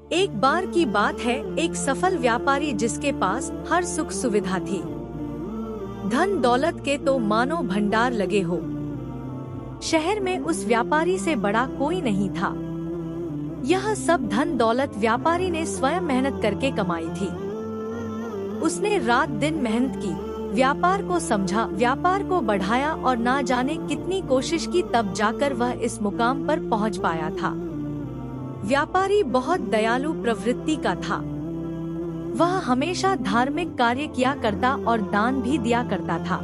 एक बार की बात है, एक सफल व्यापारी जिसके पास हर सुख सुविधा थी। धन दौलत के तो मानो भंडार लगे हो। शहर में उस व्यापारी से बड़ा कोई नहीं था। यह सब धन दौलत व्यापारी ने स्वयं मेहनत करके कमाई थी। उसने रात दिन मेहनत की, व्यापार को समझा, व्यापार को बढ़ाया और ना जाने कितनी कोशिश की, तब जाकर वह इस मुकाम पर पहुंच पाया था। व्यापारी बहुत दयालु प्रवृत्ति का था। वह हमेशा धार्मिक कार्य किया करता और दान भी दिया करता था।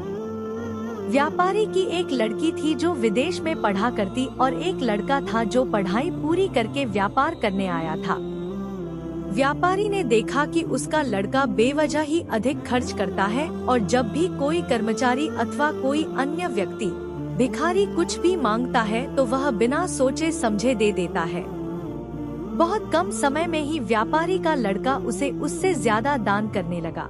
व्यापारी की एक लड़की थी जो विदेश में पढ़ा करती और एक लड़का था जो पढ़ाई पूरी करके व्यापार करने आया था। व्यापारी ने देखा कि उसका लड़का बेवजह ही अधिक खर्च करता है और जब भी कोई कर्मचारी अथवा कोई अन्य व्यक्ति भिखारी कुछ भी मांगता है तो वह बिना सोचे समझे दे देता है। बहुत कम समय में ही व्यापारी का लड़का उससे ज्यादा दान करने लगा।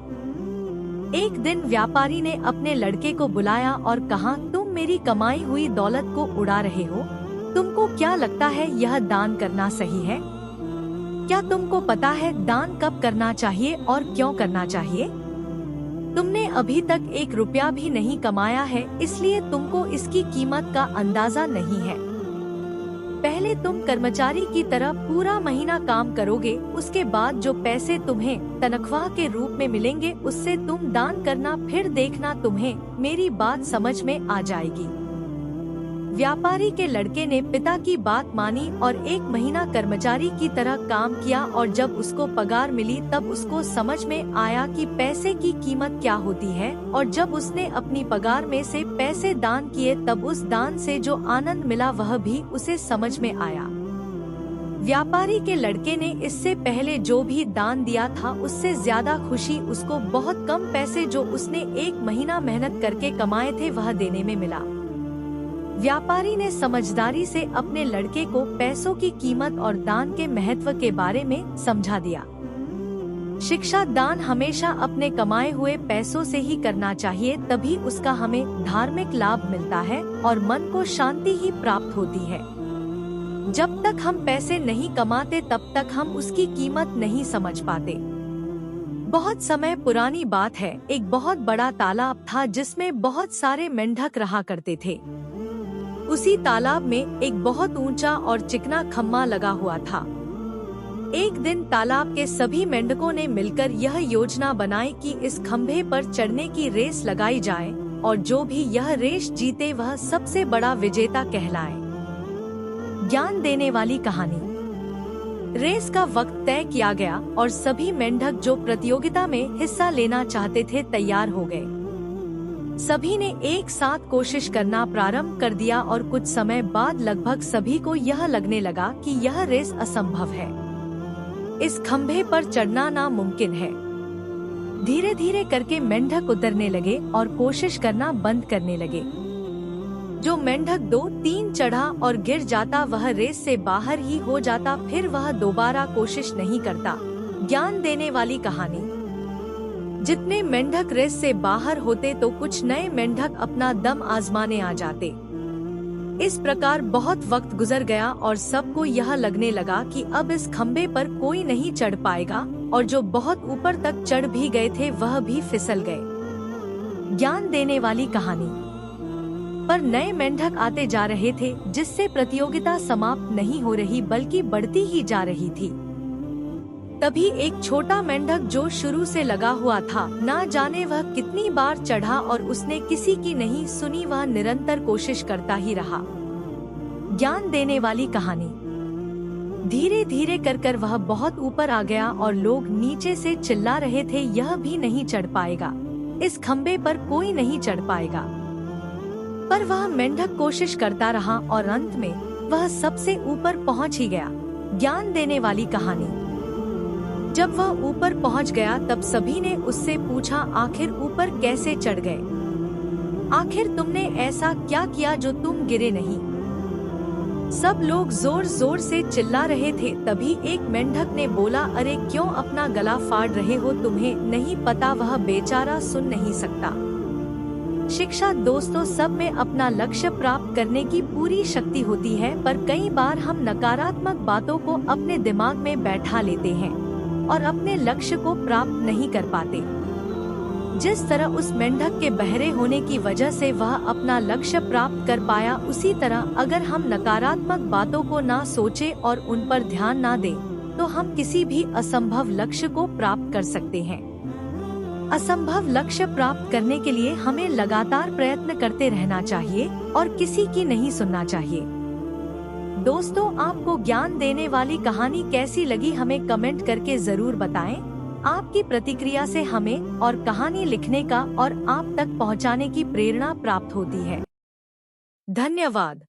एक दिन व्यापारी ने अपने लड़के को बुलाया और कहा, तुम मेरी कमाई हुई दौलत को उड़ा रहे हो। तुमको क्या लगता है यह दान करना सही है? क्या तुमको पता है दान कब करना चाहिए और क्यों करना चाहिए? तुमने अभी तक 1 रुपया भी नहीं कमाया है, इसलिए तुमको इसकी कीमत का अंदाजा नहीं है। पहले तुम कर्मचारी की तरह पूरा महीना काम करोगे, उसके बाद जो पैसे तुम्हें तनख्वाह के रूप में मिलेंगे उससे तुम दान करना, फिर देखना तुम्हें मेरी बात समझ में आ जाएगी। व्यापारी के लड़के ने पिता की बात मानी और 1 महीना कर्मचारी की तरह काम किया और जब उसको पगार मिली तब उसको समझ में आया कि पैसे की कीमत क्या होती है, और जब उसने अपनी पगार में से पैसे दान किए तब उस दान से जो आनंद मिला वह भी उसे समझ में आया। व्यापारी के लड़के ने इससे पहले जो भी दान दिया था उससे ज्यादा खुशी उसको बहुत कम पैसे जो उसने 1 महीना मेहनत करके कमाए थे वह देने में मिला। व्यापारी ने समझदारी से अपने लड़के को पैसों की कीमत और दान के महत्व के बारे में समझा दिया। शिक्षा दान हमेशा अपने कमाए हुए पैसों से ही करना चाहिए, तभी उसका हमें धार्मिक लाभ मिलता है और मन को शांति ही प्राप्त होती है। जब तक हम पैसे नहीं कमाते तब तक हम उसकी कीमत नहीं समझ पाते। बहुत समय पुरानी बात है, एक बहुत बड़ा तालाब था जिसमें बहुत सारे मेंढक रहा करते थे। उसी तालाब में एक बहुत ऊंचा और चिकना खम्मा लगा हुआ था। एक दिन तालाब के सभी मेंढकों ने मिलकर यह योजना बनाई कि इस खंभे पर चढ़ने की रेस लगाई जाए और जो भी यह रेस जीते वह सबसे बड़ा विजेता कहलाए। ज्ञान देने वाली कहानी। रेस का वक्त तय किया गया और सभी मेंढक जो प्रतियोगिता में हिस्सा लेना चाहते थे तैयार हो गए। सभी ने एक साथ कोशिश करना प्रारंभ कर दिया और कुछ समय बाद लगभग सभी को यह लगने लगा कि यह रेस असंभव है। इस खंभे पर चढ़ना नामुमकिन है। धीरे धीरे करके मेंढक उतरने लगे और कोशिश करना बंद करने लगे। जो मेंढक 2-3 चढ़ा और गिर जाता वह रेस से बाहर ही हो जाता, फिर वह दोबारा कोशिश नहीं करता। ज्ञान देने वाली कहानी। जितने मेंढक रेस से बाहर होते तो कुछ नए मेंढक अपना दम आजमाने आ जाते। इस प्रकार बहुत वक्त गुजर गया और सबको यह लगने लगा कि अब इस खंबे पर कोई नहीं चढ़ पाएगा, और जो बहुत ऊपर तक चढ़ भी गए थे वह भी फिसल गए। ज्ञान देने वाली कहानी। पर नए मेंढक आते जा रहे थे जिससे प्रतियोगिता समाप्त नहीं हो रही बल्कि बढ़ती ही जा रही थी। तभी एक छोटा मेंढक जो शुरू से लगा हुआ था, ना जाने वह कितनी बार चढ़ा और उसने किसी की नहीं सुनी, वह निरंतर कोशिश करता ही रहा। ज्ञान देने वाली कहानी। धीरे धीरे कर वह बहुत ऊपर आ गया और लोग नीचे से चिल्ला रहे थे, यह भी नहीं चढ़ पाएगा, इस खंबे पर कोई नहीं चढ़ पाएगा। पर वह मेंढक कोशिश करता रहा और अंत में वह सबसे ऊपर पहुंच ही गया। ज्ञान देने वाली कहानी। जब वह ऊपर पहुंच गया तब सभी ने उससे पूछा, आखिर ऊपर कैसे चढ़ गए? आखिर तुमने ऐसा क्या किया जो तुम गिरे नहीं? सब लोग जोर जोर से चिल्ला रहे थे। तभी एक मेंढक ने बोला, अरे क्यों अपना गला फाड़ रहे हो? तुम्हें नहीं पता वह बेचारा सुन नहीं सकता। शिक्षा दोस्तों सब में अपना लक्ष्य प्राप्त करने की पूरी शक्ति होती है, पर कई बार हम नकारात्मक बातों को अपने दिमाग में बैठा लेते हैं और अपने लक्ष्य को प्राप्त नहीं कर पाते। जिस तरह उस मेंढक के बहरे होने की वजह से वह अपना लक्ष्य प्राप्त कर पाया, उसी तरह अगर हम नकारात्मक बातों को ना सोचें और उन पर ध्यान ना दें, तो हम किसी भी असंभव लक्ष्य को प्राप्त कर सकते हैं। असंभव लक्ष्य प्राप्त करने के लिए हमें लगातार प्रयत्न करते रहना चाहिए और किसी की नहीं सुनना चाहिए। दोस्तों, आपको ज्ञान देने वाली कहानी कैसी लगी हमें कमेंट करके जरूर बताएं। आपकी प्रतिक्रिया से हमें और कहानी लिखने का और आप तक पहुंचाने की प्रेरणा प्राप्त होती है। धन्यवाद।